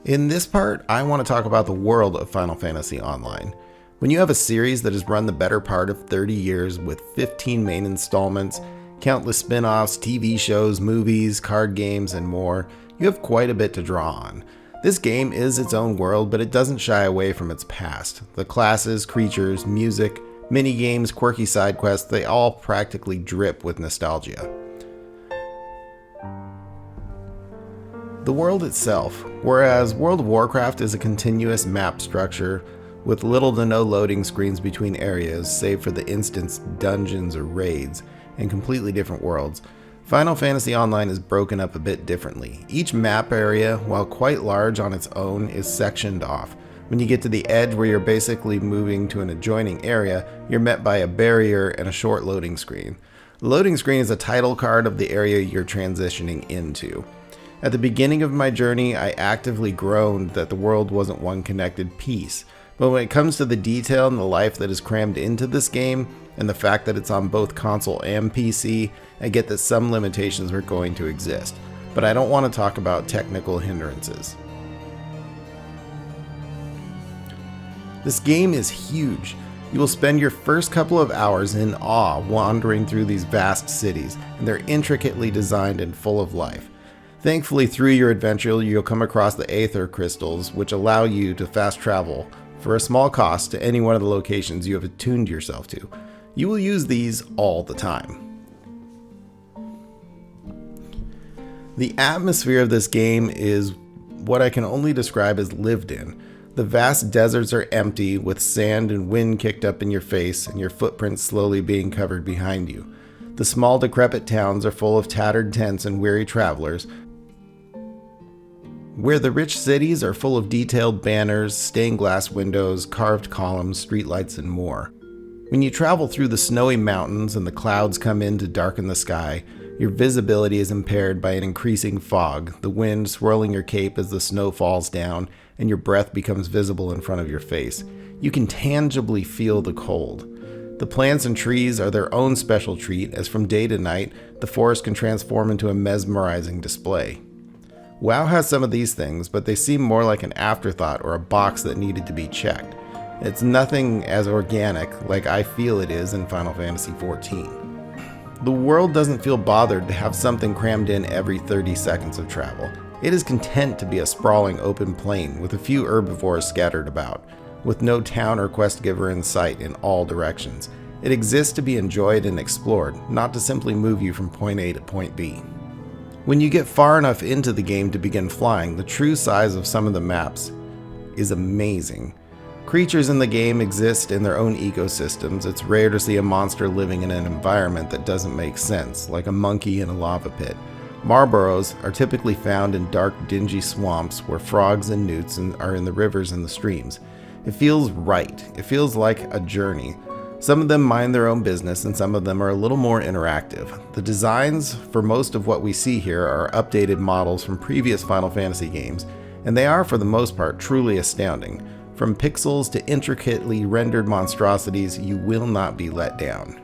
In this part, I want to talk about the world of Final Fantasy Online. When you have a series that has run the better part of 30 years with 15 main installments, countless spin-offs, TV shows, movies, card games, and more, you have quite a bit to draw on. This game is its own world, but it doesn't shy away from its past. The classes, creatures, music, mini-games, quirky side quests, they all practically drip with nostalgia. The world itself, whereas World of Warcraft is a continuous map structure with little to no loading screens between areas save for the instance dungeons or raids and completely different worlds, Final Fantasy Online is broken up a bit differently. Each map area, while quite large on its own, is sectioned off. When you get to the edge where you're basically moving to an adjoining area, you're met by a barrier and a short loading screen. The loading screen is a title card of the area you're transitioning into. At the beginning of my journey, I actively groaned that the world wasn't one connected piece. But when it comes to the detail and the life that is crammed into this game, and the fact that it's on both console and PC, I get that some limitations are going to exist. But I don't want to talk about technical hindrances. This game is huge. You will spend your first couple of hours in awe wandering through these vast cities, and they're intricately designed and full of life. Thankfully, through your adventure, you'll come across the Aether Crystals, which allow you to fast travel for a small cost to any one of the locations you have attuned yourself to. You will use these all the time. The atmosphere of this game is what I can only describe as lived in. The vast deserts are empty, with sand and wind kicked up in your face and your footprints slowly being covered behind you. The small decrepit towns are full of tattered tents and weary travelers, where the rich cities are full of detailed banners, stained glass windows, carved columns, streetlights, and more. When you travel through the snowy mountains and the clouds come in to darken the sky, your visibility is impaired by an increasing fog, the wind swirling your cape as the snow falls down, and your breath becomes visible in front of your face. You can tangibly feel the cold. The plants and trees are their own special treat, as from day to night, the forest can transform into a mesmerizing display. WoW has some of these things, but they seem more like an afterthought or a box that needed to be checked. It's nothing as organic like I feel it is in Final Fantasy XIV. The world doesn't feel bothered to have something crammed in every 30 seconds of travel. It is content to be a sprawling open plain with a few herbivores scattered about, with no town or quest giver in sight in all directions. It exists to be enjoyed and explored, not to simply move you from point A to point B. When you get far enough into the game to begin flying, the true size of some of the maps is amazing. Creatures in the game exist in their own ecosystems. It's rare to see a monster living in an environment that doesn't make sense, like a monkey in a lava pit. Marlboros are typically found in dark, dingy swamps where frogs and newts are in the rivers and the streams. It feels right. It feels like a journey. Some of them mind their own business, and some of them are a little more interactive. The designs for most of what we see here are updated models from previous Final Fantasy games, and they are, for the most part, truly astounding. From pixels to intricately rendered monstrosities, you will not be let down.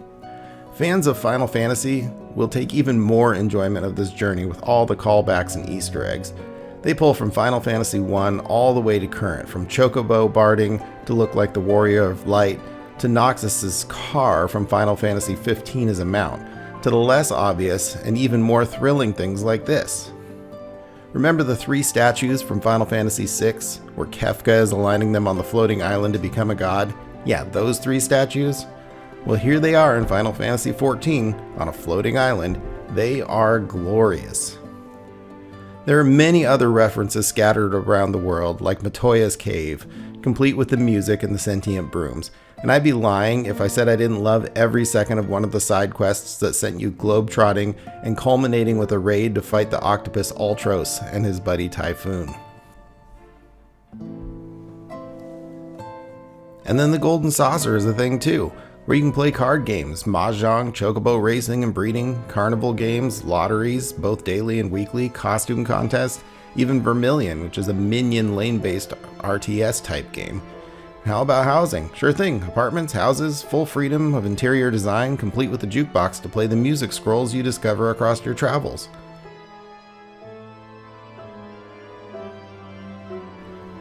Fans of Final Fantasy will take even more enjoyment of this journey with all the callbacks and Easter eggs. They pull from Final Fantasy I all the way to current, from Chocobo barding to look like the Warrior of Light, to Noxus's car from Final Fantasy XV as a mount, to the less obvious and even more thrilling things like this. Remember the 3 statues from Final Fantasy VI, where Kefka is aligning them on the floating island to become a god? Yeah, those 3 statues? Well, here they are in Final Fantasy XIV on a floating island. They are glorious. There are many other references scattered around the world, like Matoya's Cave, complete with the music and the sentient brooms. And I'd be lying if I said I didn't love every second of one of the side quests that sent you globe-trotting and culminating with a raid to fight the octopus Ultros and his buddy Typhoon. And then the Golden Saucer is a thing too, where you can play card games, mahjong, chocobo racing and breeding, carnival games, lotteries, both daily and weekly, costume contests, even Vermilion, which is a minion lane-based RTS type game. How about housing? Sure thing. Apartments, houses, full freedom of interior design, complete with a jukebox to play the music scrolls you discover across your travels.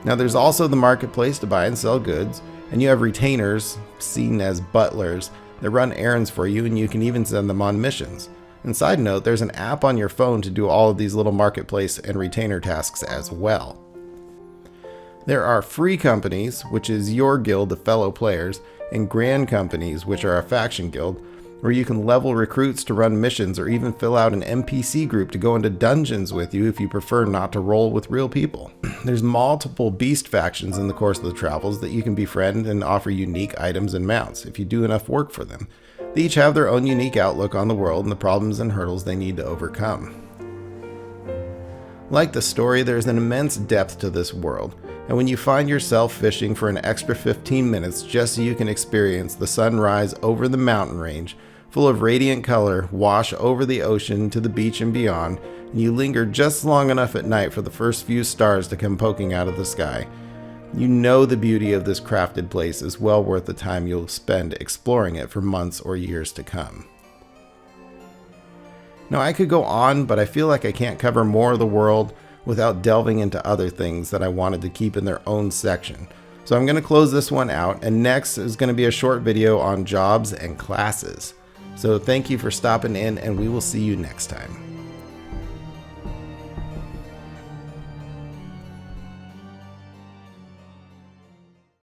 Now there's also the marketplace to buy and sell goods, and you have retainers, seen as butlers, that run errands for you, and you can even send them on missions. And side note, there's an app on your phone to do all of these little marketplace and retainer tasks as well. There are free companies, which is your guild of fellow players, and grand companies, which are a faction guild, where you can level recruits to run missions or even fill out an NPC group to go into dungeons with you if you prefer not to roll with real people. There's multiple beast factions in the course of the travels that you can befriend and offer unique items and mounts if you do enough work for them. They each have their own unique outlook on the world and the problems and hurdles they need to overcome. Like the story, there's an immense depth to this world, and when you find yourself fishing for an extra 15 minutes just so you can experience the sunrise over the mountain range, full of radiant color, wash over the ocean to the beach and beyond, and you linger just long enough at night for the first few stars to come poking out of the sky, you know the beauty of this crafted place is well worth the time you'll spend exploring it for months or years to come. Now I could go on, but I feel like I can't cover more of the world without delving into other things that I wanted to keep in their own section. So I'm going to close this one out, and next is going to be a short video on jobs and classes. So thank you for stopping in, and we will see you next time.